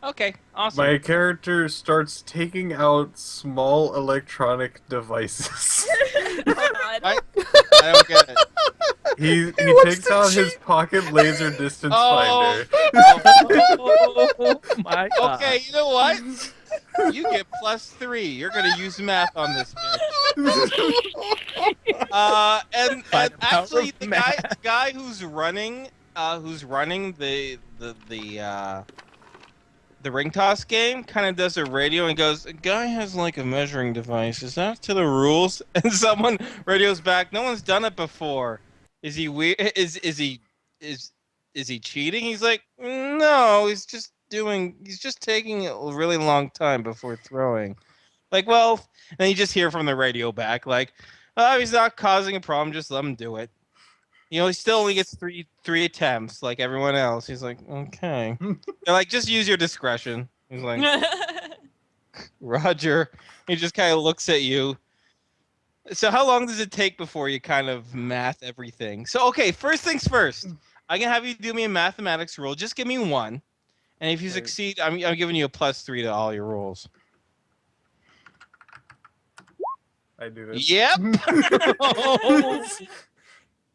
Okay, awesome. My character starts taking out small electronic devices. Oh God. I don't get it. He wants takes to out his cheat. pocket laser distance Oh, finder. Oh my god. okay. You know what? You get +3. You're gonna use math on this bitch. And By the power actually, of the math. guy who's running the ring toss game kind of does a radio and goes, a guy has like a measuring device. Is that to the rules? And someone radios back, no one's done it before. Is he weird? Is he cheating? He's like, no, he's just taking a really long time before throwing. Like, well, and you just hear from the radio back, like, oh, he's not causing a problem, just let him do it. You know, he still only gets three attempts, like everyone else. He's like, okay. They're like, just use your discretion. He's like, Roger. He just kind of looks at you. So how long does it take before you kind of math everything? So, okay, first things first. I'm going to have you do me a mathematics rule. Just give me one. And if you Right. succeed, I'm giving you a +3 to all your rules. I do it. Yep.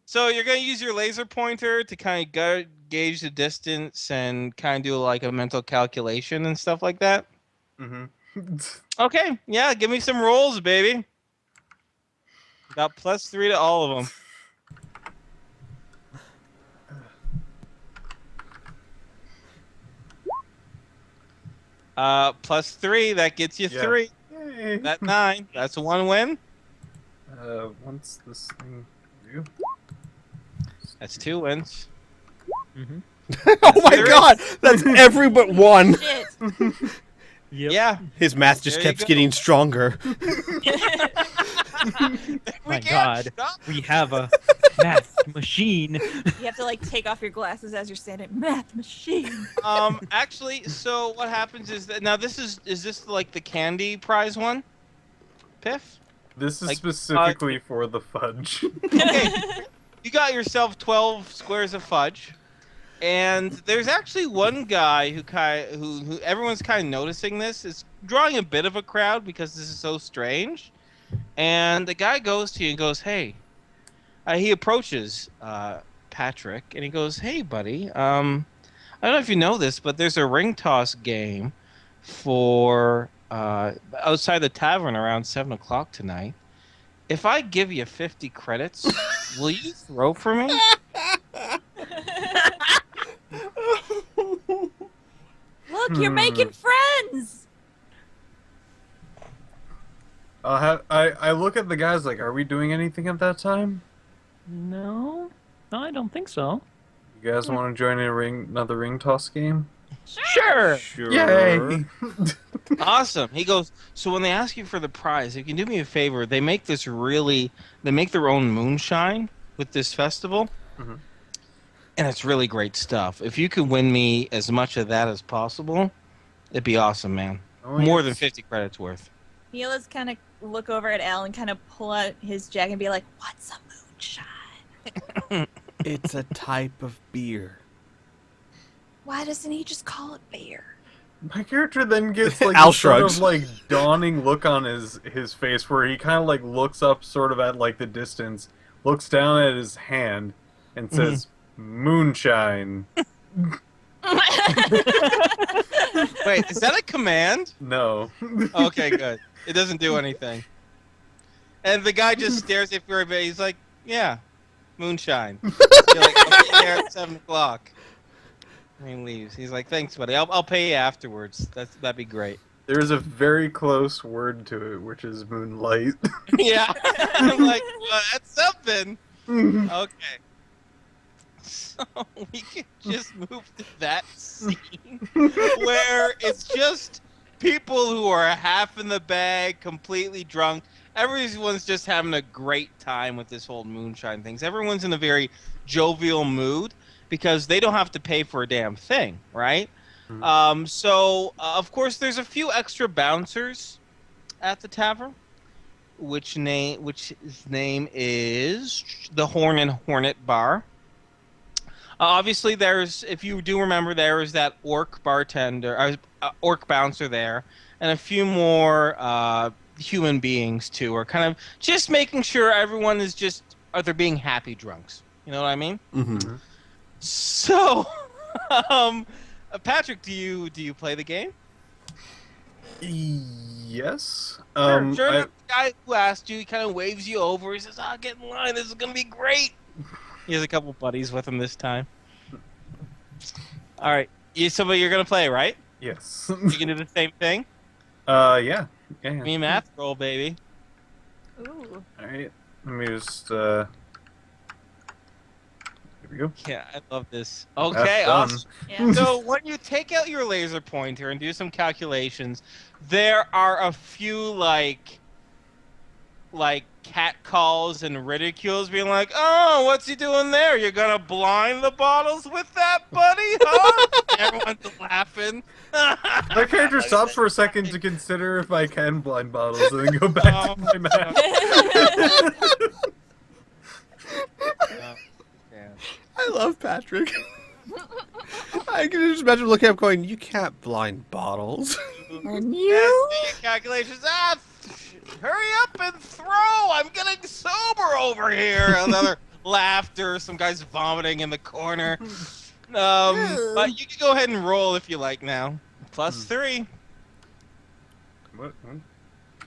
So you're going to use your laser pointer to kind of gauge the distance and kind of do like a mental calculation and stuff like that? Mm-hmm. Okay, yeah, give me some rolls, baby. Got +3 to all of them. +3, that gets you Yeah. 3. Yay. That 9, that's a 1 win. Once this thing do. That's 2 wins. Mm-hmm. Oh my There is- god, that's every but one. Shit. Yep. Yeah. His math just There you kept go. getting stronger. We My can't God. stop. We have a math machine. You have to like take off your glasses as you're saying it. Math machine. Actually, so what happens is that now is this like the candy prize one? Piff? This is Like, specifically for the fudge. Okay. You got yourself 12 squares of fudge. And there's actually one guy who everyone's kind of noticing this. Is drawing a bit of a crowd because this is so strange. And the guy goes to you and goes, "Hey." He approaches Patrick and he goes, "Hey, buddy. I don't know if you know this, but there's a ring toss game for outside the tavern around 7 o'clock tonight. If I give you 50 credits, will you throw for me?" Look, you're making friends. I look at the guys like, are we doing anything at that time? No, I don't think so. You guys want to join another ring toss game? Sure. Sure. Yay! Awesome. He goes, "So when they ask you for the prize, if you can do me a favor, they make their own moonshine with this festival. Mhm. And it's really great stuff. If you could win me as much of that as possible, it'd be awesome, man. Oh, More yes. than 50 credits worth." Mila's kind of look over at Al and kind of pull out his jacket and be like, "What's a moonshine? It's a type of beer. Why doesn't he just call it beer?" My character then gets like Al this sort shrugs. of like dawning look on his face where he kind of like looks up sort of at like the distance, looks down at his hand, and says, "Moonshine." Wait, is that a command? No. Okay, good. It doesn't do anything. And the guy just stares at you for a bit. He's like, "Yeah, moonshine." You're like, "I'll be there at 7 o'clock." And he leaves. He's like, "Thanks, buddy. I'll pay you afterwards. That'd be great." There's a very close word to it, which is moonlight. Yeah. I'm like, well, that's something. Okay. So we can just move to that scene where it's just people who are half in the bag, completely drunk. Everyone's just having a great time with this whole moonshine things. Everyone's in a very jovial mood because they don't have to pay for a damn thing, right? So of course, there's a few extra bouncers at the tavern, which his name is the Horn and Hornet Bar. Obviously, there's, if you do remember, there is that orc bartender, orc bouncer there, and a few more human beings too, are kind of just making sure everyone is just, they're being happy drunks. You know what I mean? Mm-hmm. So, Patrick, do you play the game? Yes. Sure. I- The guy who asked you, he kind of waves you over. He says, "Get in line. This is gonna be great." He has a couple buddies with him this time. All right, you're gonna play, right? yes. You can do the same thing. Yeah. Yeah. Me math roll, baby. Ooh. All right. Let me just. Here we go. Yeah, I love this. That's Okay, done. awesome. Yeah. So when you take out your laser pointer and do some calculations, there are a few like catcalls and ridicules being like, "Oh, what's he doing there? You're gonna blind the bottles with that, buddy, huh?" Everyone's laughing. My character stops for a second to consider if I can blind bottles and then go back to my map. Yeah. I love Patrick. I can just imagine looking up going, you can't blind bottles. And Yes, you? the calculations. Hurry up and throw! I'm getting sober over here. Another laughter. Some guy's vomiting in the corner. But you can go ahead and roll if you like now. +3. What?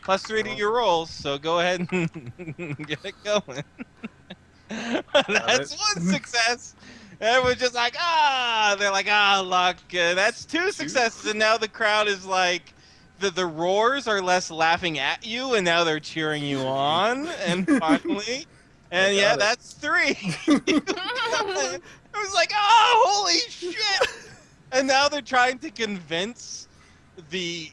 +3 to your rolls. So go ahead and get it going. That's one success. Everyone's just like, they're like, luck. That's 2 successes, and now the crowd is like, the roars are less laughing at you, and now they're cheering you on. And finally, and yeah, that's 3. It was like, holy shit! And now they're trying to convince the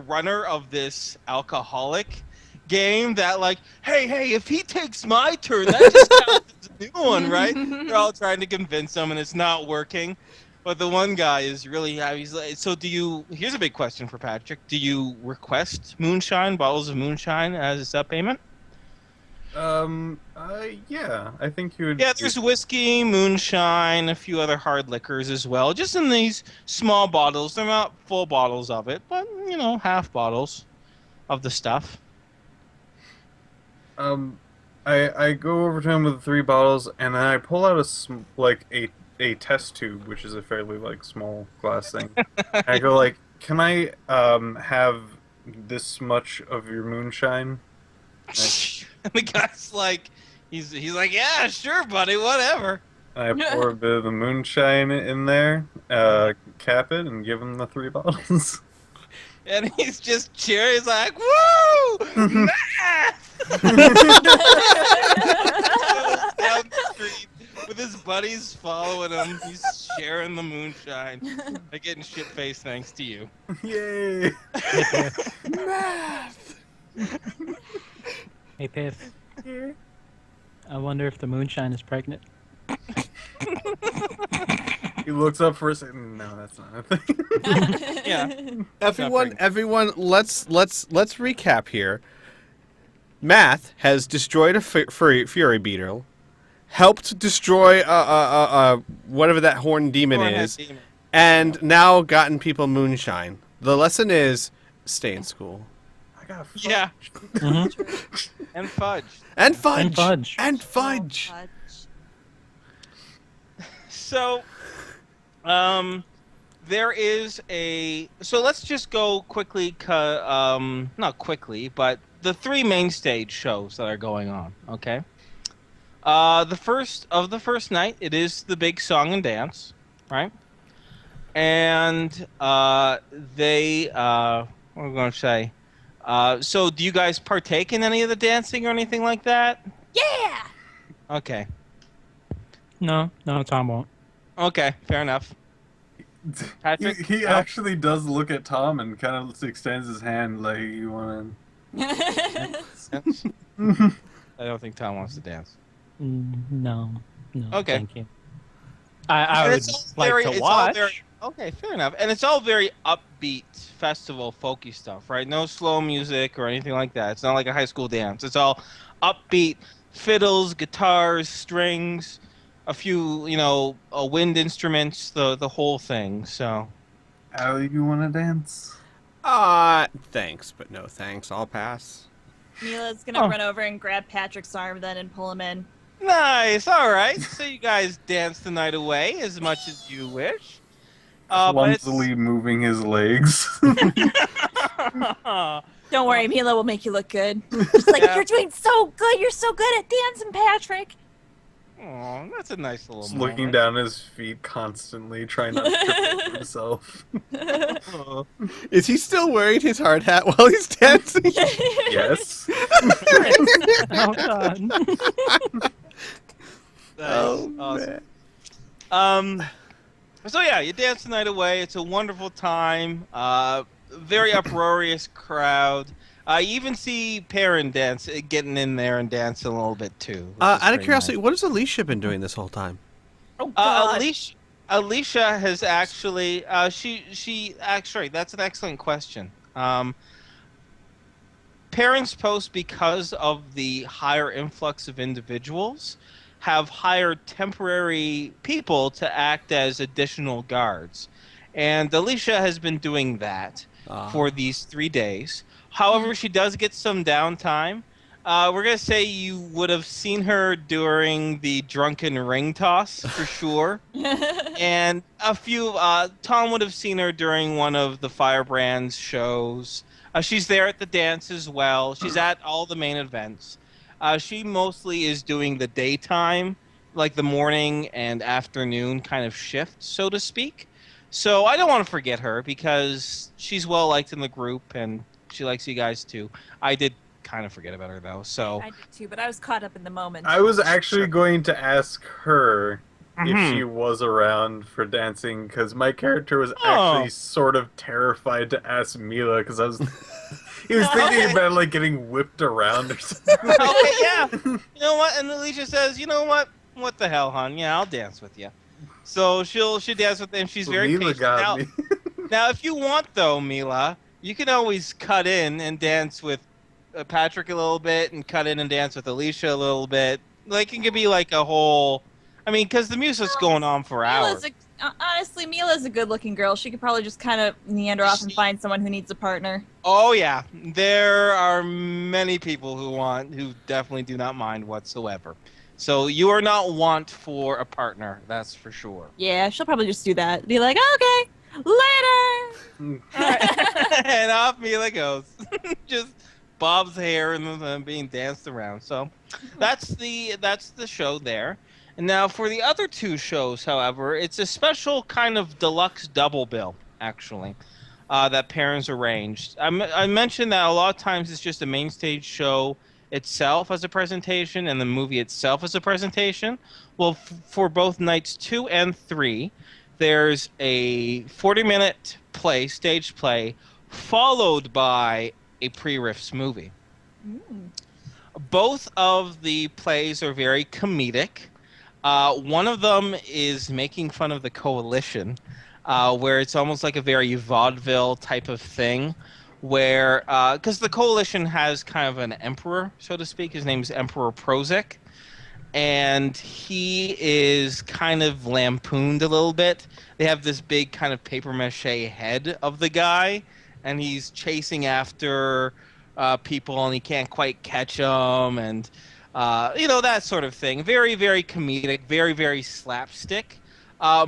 runner of this alcoholic game that, like, hey, if he takes my turn, that just counts as a new one, right? They're all trying to convince him, and it's not working. But the one guy is really happy. He's like, so here's a big question for Patrick. Do you request moonshine, bottles of moonshine as a payment? Yeah, I think you would. Yeah, there's whiskey, moonshine, a few other hard liquors as well. Just in these small bottles. They're not full bottles of it, but, half bottles of the stuff. I go over to him with the 3 bottles, and then I pull out a test tube, which is a fairly small glass thing. And I go like, "Can I have this much of your moonshine?" And the guy's like, he's like, "Yeah, sure, buddy, whatever." And I pour a bit of the moonshine in there, cap it, and give him the 3 bottles. And he's just cheering. He's like, "Woo! Math!" Down the street with his buddies following him. He's sharing the moonshine. They're getting shit-faced thanks to you. Yay! Math. Hey, Piff. I wonder if the moonshine is pregnant. He looks up for a second. No, that's not a thing. Yeah. Everyone, let's recap here. Math has destroyed a Fury Beetle, helped destroy whatever that horned demon is, and now gotten people moonshine. The lesson is stay in school. I got Yeah. And fudge. And fudge. And fudge. And fudge. Oh, So, there is so let's just go quickly, not quickly, but the 3 main stage shows that are going on, okay? The first night, it is the big song and dance, right? And, what am I going to say? So do you guys partake in any of the dancing or anything like that? Yeah! Okay. No, Tom won't. Okay, fair enough. Patrick? He actually does look at Tom and kind of extends his hand like, "You want I don't think Tom wants to dance. No. Okay. Thank you. I And would it's all like very- to it's all watch. very- okay, fair enough. And it's all very upbeat festival folky stuff, right? No slow music or anything like that. It's not like a high school dance. It's all upbeat fiddles, guitars, strings, a few, wind instruments, the whole thing. So Allie, you want to dance? Thanks, but no thanks. I'll pass. Mila's gonna run over and grab Patrick's arm then and pull him in. nice. All right. So you guys dance the night away as much as you wish. But it's- Clumsily moving his legs. Don't worry, Mila will make you look good. She's like, Yeah. you're doing so good. You're so good at dancing, Patrick. Aw, that's a nice little Just looking moment. down at his feet constantly, trying not to trip over himself. Oh, Is he still wearing his hard hat while he's dancing? Yes. Oh god. nice. Oh, Awesome. man. So yeah, you dance the night away. It's a wonderful time. Very uproarious crowd. You even see Perrin getting in there and dancing a little bit too. which is Out of pretty curiosity, nice. what has Alicia been doing this whole time? Oh, God. Alicia has actually. She actually. That's an excellent question. Perrin's post, because of the higher influx of individuals, have hired temporary people to act as additional guards. And Alicia has been doing that for these 3 days. However, she does get some downtime. We're going to say you would have seen her during the drunken ring toss for sure. And a few, Tom would have seen her during one of the Firebrand's shows. She's there at the dance as well. She's at all the main events. She mostly is doing the daytime, like the morning and afternoon kind of shift, so to speak. So I don't want to forget her because she's well liked in the group and she likes you guys too. I did kind of forget about her though. So I did too, but I was caught up in the moment. I was actually going to ask her if Mhm. she was around for dancing, because my character was Oh. actually sort of terrified to ask Mila, because I was... He was thinking about, like, getting whipped around or something. okay, yeah. You know what? And Alicia says, you know what? What the hell, hon? Yeah, I'll dance with you. So she'll dance with them. She's very Mila patient. got Now, me. now, if you want, though, Mila, you can always cut in and dance with Patrick a little bit, and cut in and dance with Alicia a little bit. Like it could be like a whole. I mean, because the music's going on for hours. Honestly, Mila's a good-looking girl. She could probably just kind of meander off and find someone who needs a partner. Oh yeah, there are many people who definitely do not mind whatsoever. So you are not want for a partner, that's for sure. Yeah, she'll probably just do that. Be like, okay, later. And off Mila goes, just Bob's hair and then being danced around. So that's the show there. And now for the other two shows, however, it's a special kind of deluxe double bill actually. That parents arranged. I mentioned that a lot of times it's just a main stage show itself as a presentation and the movie itself as a presentation. Well, for both nights 2 and 3, there's a 40-minute stage play, followed by a pre-riffs movie. Both of the plays are very comedic. One of them is making fun of the Coalition, where it's almost like a very vaudeville type of thing, where because the Coalition has kind of an emperor, so to speak. His name is Emperor Prozac, and he is kind of lampooned a little bit. They have this big kind of paper mache head of the guy, and he's chasing after people, and he can't quite catch them, and that sort of thing. Very, very comedic, very, very slapstick.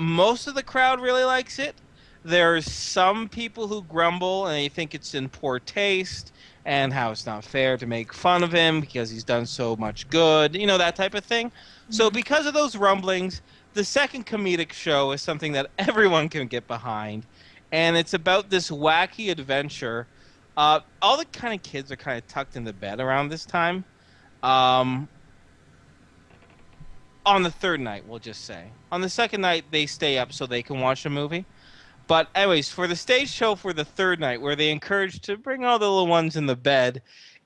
Most of the crowd really likes it. There's some people who grumble and they think it's in poor taste and how it's not fair to make fun of him because he's done so much good, that type of thing. So because of those rumblings, the second comedic show is something that everyone can get behind, and it's about this wacky adventure. All the kind of kids are kind of tucked into bed around this time. On the third night, we'll just say. On the second night, they stay up so they can watch a movie. But anyways, for the stage show for the third night, where they encourage to bring all the little ones in the bed,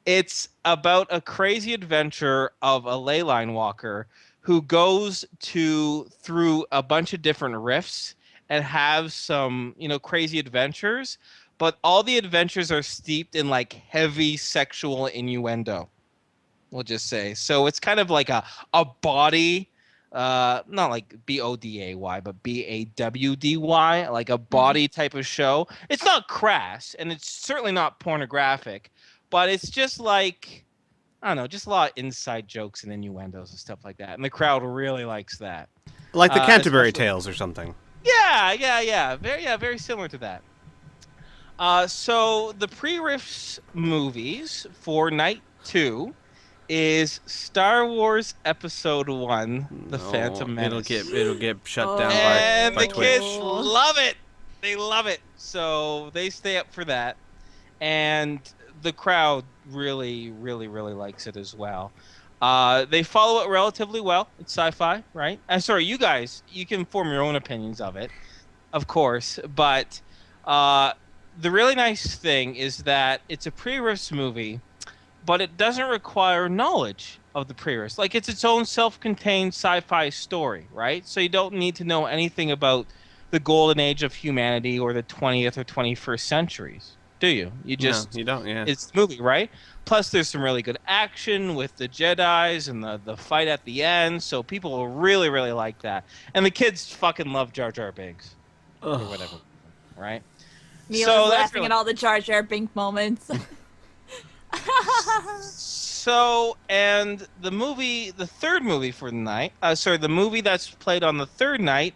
it's about a crazy adventure of a ley line walker who goes through a bunch of different rifts and have some, crazy adventures. But all the adventures are steeped in like heavy sexual innuendo. We'll just say. So it's kind of like a body not like Boday, but Bawdy, like a body type of show. It's not crass, and it's certainly not pornographic, but it's just like, I don't know, just a lot of inside jokes and innuendos and stuff like that, and the crowd really likes that. Like the Canterbury especially- Tales or something. Yeah, very similar to that. So the pre-riffs movies for night 2 is Star Wars Episode 1: The Phantom Menace. It'll get shut down And by the Twitch. kids love it. They love it. So they stay up for that. And the crowd really, really, really likes it as well. They follow it relatively well. It's sci-fi, right? Sorry, you guys, you can form your own opinions of it, of course. But the really nice thing is that it's a pre-riffs movie, but it doesn't require knowledge of the pre-riffs. Like, it's its own self-contained sci-fi story, right? So you don't need to know anything about the golden age of humanity or the 20th or 21st centuries, do you? You just No, you don't. Yeah. it's the movie, right? Plus, there's some really good action with the Jedis and the fight at the end, so people will really, really like that. And the kids fucking love Jar Jar Binks or whatever, right? Mila's So that's laughing really- at all the Jar Jar Bink moments. So, and the movie, the third movie for the night, the movie that's played on the third night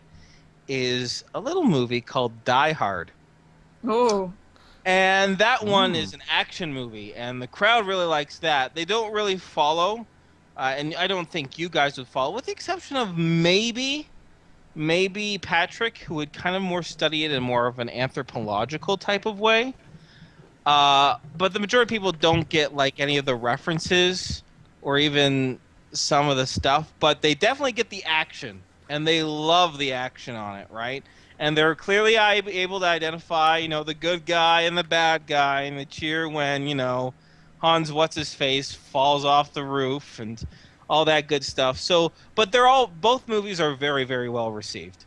is a little movie called Die Hard. Oh. And that one is an action movie, and the crowd really likes that. They don't really follow, and I don't think you guys would follow, with the exception of maybe Patrick, who would kind of more study it in more of an anthropological type of way. But the majority of people don't get like any of the references or even some of the stuff, but they definitely get the action, and they love the action on it, right? And they're clearly able to identify, the good guy and the bad guy, and they cheer when, Hans What's-His-Face falls off the roof and all that good stuff. So, but both movies are very, very well received.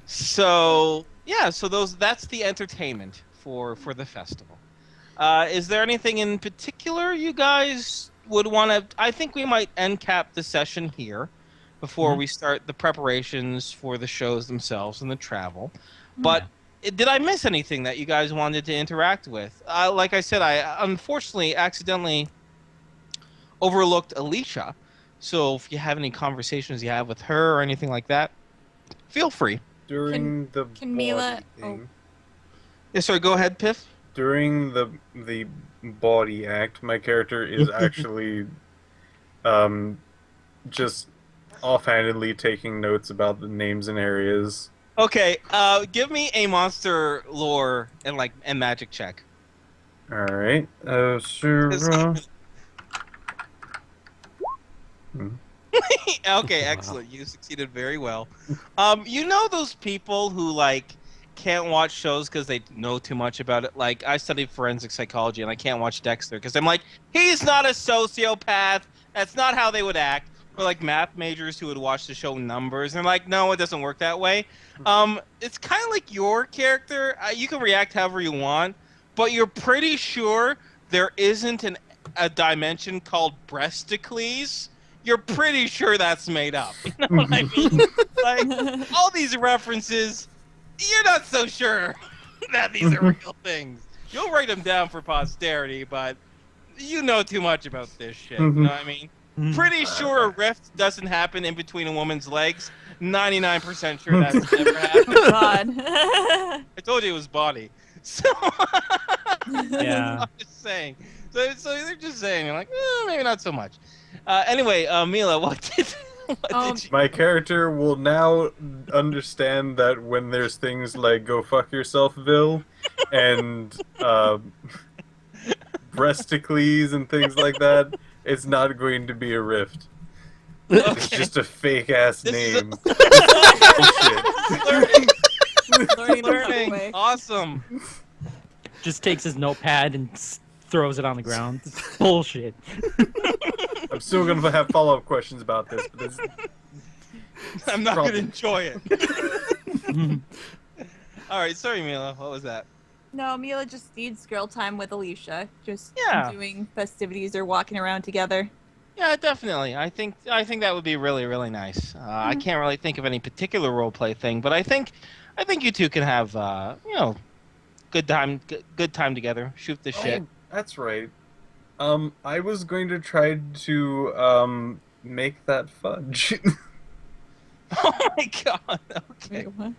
So, yeah, that's the entertainment for the festival. Is there anything in particular you guys would want to... I think we might end cap the session here before we start the preparations for the shows themselves and the travel. But did I miss anything that you guys wanted to interact with? Like I said, I unfortunately accidentally overlooked Alicia. So if you have any conversations you have with her or anything like that, feel free. During the can Mila- body thing, Yeah, sorry, go ahead, Piff. during the body act, my character is actually just offhandedly taking notes about the names and areas. Okay, give me a monster lore and magic check. All right. Okay, excellent. You succeeded very well. You know those people who can't watch shows because they know too much about it? Like, I studied forensic psychology and I can't watch Dexter because I'm like, he's not a sociopath. That's not how they would act. Or like math majors who would watch the show Numbers and they're like, no, it doesn't work that way. It's kind of like your character. You can react however you want, but you're pretty sure there isn't a dimension called Breasticles. You're pretty sure that's made up. You know what I mean? Like, all these references, you're not so sure that these are real things. You'll write them down for posterity, but you know too much about this shit. You know what I mean? Pretty sure a rift doesn't happen in between a woman's legs. 99% sure that's never happened. God. I told you it was body. So Yeah. I'm just saying. So they're just saying, you're like, maybe not so much. Anyway, Mila, what did you... My character will now understand that when there's things like "Go fuck yourselfville" and Breasticles and things like that, it's not going to be a rift. It's Okay. just a fake ass This is a- name. Bullshit. Learning. Learning the hard Learning. way. Awesome. Just takes his notepad and throws it on the ground. It's bullshit. I'm still gonna have follow-up questions about this, but this, I'm not Probably. gonna enjoy it. All right, sorry, Mila. What was that? No, Mila just needs girl time with Alicia. Just Yeah. doing festivities or walking around together. Yeah, definitely. I think that would be really really nice. I can't really think of any particular role play thing, but I think you two can have good time together. Shoot the shit. Oh, that's right. I was going to try to make that fudge. Oh my god. Okay. Wait,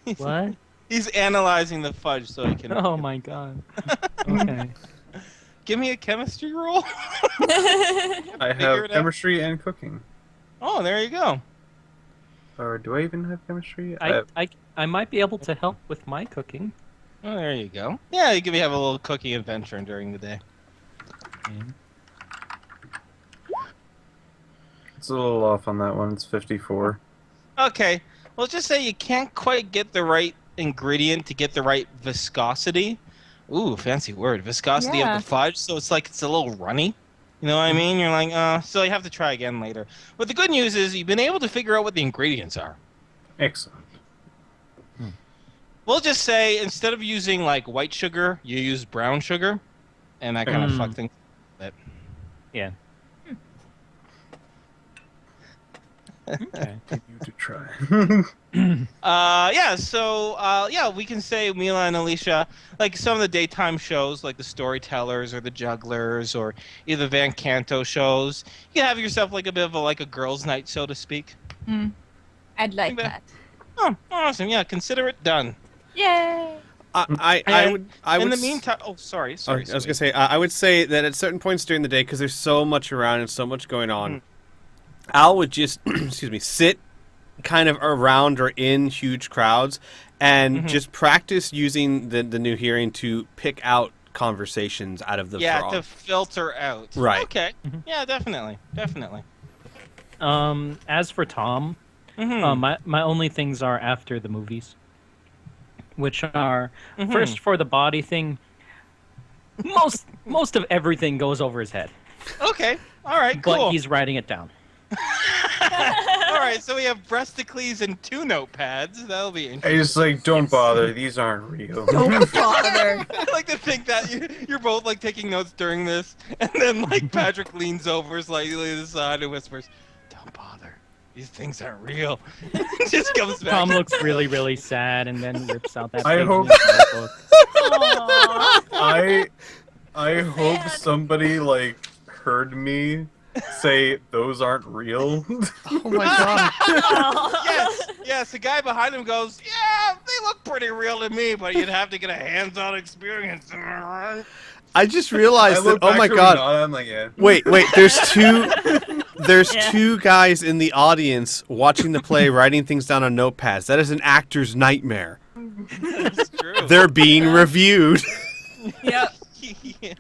what? What? He's analyzing the fudge so he can. Oh my god. Okay. Give me a chemistry roll. I Figure have it out. chemistry and cooking. Oh, there you go. Or do I even have chemistry? Uh, I might be able to help with my cooking. Oh, there you go. Yeah, you can have a little cooking adventure during the day. It's a little off on that one. It's 54. Okay. Well, just say you can't quite get the right ingredient to get the right viscosity. Ooh, fancy word. Viscosity Yeah. of the fudge. So it's like it's a little runny. You know what I mean? You're like, so you have to try again later. But the good news is you've been able to figure out what the ingredients are. Excellent. We'll just say instead of using like white sugar, you use brown sugar, and that kind of fucked things up. Yeah. Okay. You to try. Yeah, we can say Mila and Alicia, like some of the daytime shows, like the Storytellers or the Jugglers or either Van Canto shows. You can have yourself like a bit of a girls' night, so to speak. I'd like that. Oh, awesome! Yeah, consider it done. Yay! I would. In the meantime, sorry. I was gonna say I would say that at certain points during the day, because there's so much around and so much going on, Al would just excuse me sit kind of around or in huge crowds and just practice using the new hearing to pick out conversations out of the throng. to filter out. Right. Okay. Yeah, definitely. As for Tom, my only things are after the movies, which are first for the body thing. Most of everything goes over his head, Okay. All right. Cool. but he's writing it down. All right. So we have breasticles and 2 notepads. That'll be interesting. I just like, don't bother. These aren't real. Don't bother. I like to think that you're both like taking notes during this, and then like Patrick leans over slightly to the side and whispers, "Don't bother. These things aren't real." Just comes back. Tom looks really, really sad and then rips out that I page hope- in his notebook. Aww. I hope Sad. somebody like heard me say those aren't real. Oh my god! Yes. The guy behind him goes, "Yeah, they look pretty real to me, but you'd have to get a hands-on experience." I just realized I that. look Oh back my to god! Renata, I'm like, yeah. Wait. There's two. There's Yeah. 2 guys in the audience watching the play, writing things down on notepads. That is an actor's nightmare. That's true. They're being reviewed. Yep. Yeah.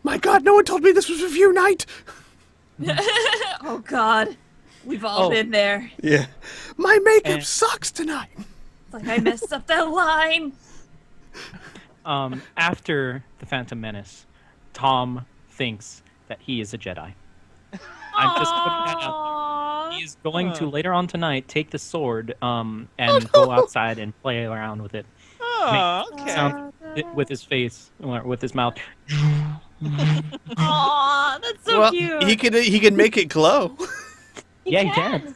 My god! No one told me this was review night. Oh God, we've all Oh. been there. Yeah. My makeup And- sucks tonight. It's like I messed up that line. After the Phantom Menace, Tom thinks that he is a Jedi. I'm just putting that out Aww. there. He is going to later on tonight take the sword and go outside and play around with it. Oh, okay. Sound with his face or with his mouth. Aw, that's so well, cute. he can make it glow. Yeah, he can.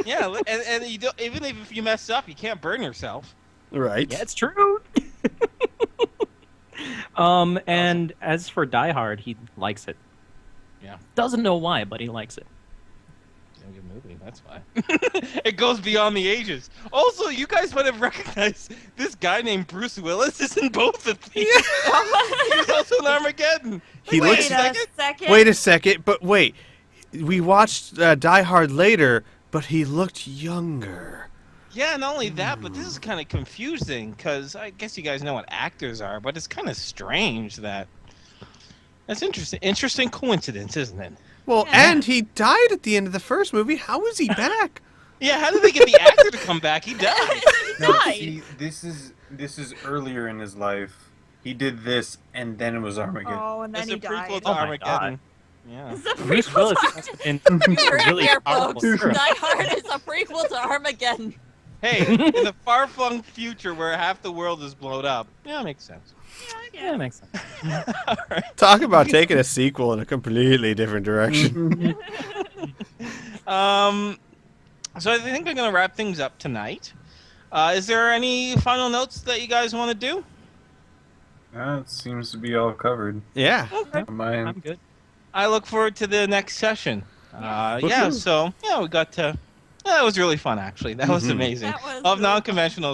Yeah, and you don't, even if you mess up, you can't burn yourself. Right. Yeah, it's true. And as for Die Hard, he likes it. Yeah. Doesn't know why, but he likes it. Damn good movie, that's why. It goes beyond the ages. Also, you guys might have recognized this guy named Bruce Willis is in both of these. He's also in Armageddon. He Wait looks. a second. Wait a second, but wait. We watched Die Hard later, but he looked younger. Yeah, not only that, but this is kind of confusing because I guess you guys know what actors are, but it's kind of strange that. That's interesting. Interesting coincidence, isn't it? Well, Yeah. and he died at the end of the first movie. How is he back? Yeah, how did they get the actor to come back? He died. He No, died. see, this is earlier in his life. He did this, and then it was Armageddon. Oh, and then It's he a prequel died. to Oh my Armageddon. Yeah. It's a Bruce prequel Willis to must have been You heard it really here, powerful. folks. Die Hard is a prequel to Armageddon. Hey, in the far-flung future where half the world is blown up, yeah, makes sense. Yeah, makes sense. All right. Talk about taking a sequel in a completely different direction. So I think I'm gonna wrap things up tonight. Is there any final notes that you guys want to do? That seems to be all covered. Yeah. Okay. On my end. I'm good. I look forward to the next session. Yeah, Woohoo. so yeah, we got to. Yeah, that was really fun actually. That was Mhm. amazing. That was Of really fun. non-conventional